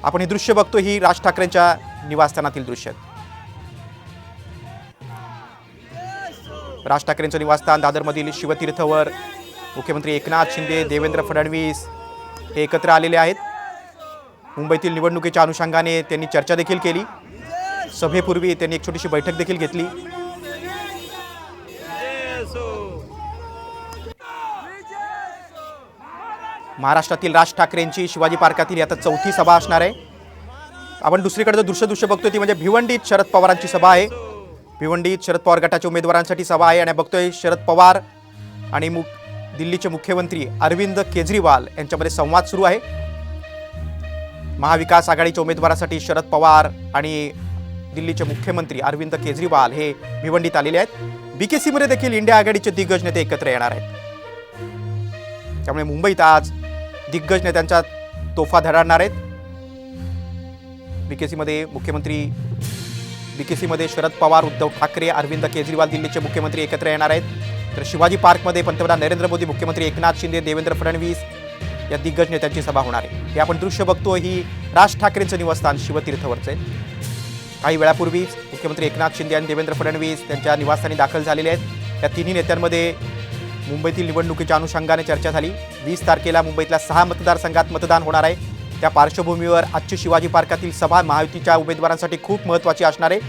आपण हे दृश्य बघतो, ही राज ठाकरेंच्या निवासस्थानातील दृश्य. राज ठाकरेंचं निवासस्थान दादरमधील शिवतीर्थवर मुख्यमंत्री एकनाथ शिंदे, देवेंद्र फडणवीस हे एकत्र आलेले आहेत. मुंबईतील निवडणुकीच्या अनुषंगाने त्यांनी चर्चा देखील केली. सभेपूर्वी त्यांनी एक छोटीशी बैठक देखील घेतली. महाराष्ट्रातील राज ठाकरेंची शिवाजी पार्कातील आता 4थी सभा असणार आहे. आपण दुसरीकडे दृश्य बघतोय ती म्हणजे भिवंडीत शरद पवारांची सभा आहे. भिवंडीत शरद पवार गटाच्या उमेदवारांसाठी सभा आहे आणि बघतोय शरद पवार आणि दिल्लीचे मुख्यमंत्री अरविंद केजरीवाल यांच्यामध्ये संवाद सुरू आहे. महाविकास आघाडीच्या उमेदवारासाठी शरद पवार आणि दिल्लीचे मुख्यमंत्री अरविंद केजरीवाल हे भिवंडीत आलेले आहेत. बीकेसी मध्ये देखील इंडिया आघाडीचे दिग्गज नेते एकत्र येणार आहेत. त्यामुळे मुंबईत आज दिग्गज नेत्यांच्या तोफा धडाडणार आहेत. बीकेसीमध्ये शरद पवार, उद्धव ठाकरे, अरविंद केजरीवाल दिल्लीचे मुख्यमंत्री एकत्र येणार आहेत. तर शिवाजी पार्कमध्ये पंतप्रधान नरेंद्र मोदी, मुख्यमंत्री एकनाथ शिंदे, देवेंद्र फडणवीस या दिग्गज नेत्यांची सभा होणार आहे. हे आपण दृश्य बघतो, ही राज ठाकरेंचं निवासस्थान शिवतीर्थवरचे. काही वेळापूर्वीच मुख्यमंत्री एकनाथ शिंदे आणि देवेंद्र फडणवीस त्यांच्या निवासस्थानी दाखल झालेले आहेत. या तिन्ही नेत्यांमध्ये मुंबईतील निवडणुकीच्या अनुषंगाने चर्चा झाली. 20 तारखेला मुंबईतल्या 6 मतदारसंघात मतदान होणार आहे. त्या पार्श्वभूमीवर आजची शिवाजी पार्कातील सभा महायुतीच्या उमेदवारांसाठी खूप महत्त्वाची असणार आहे.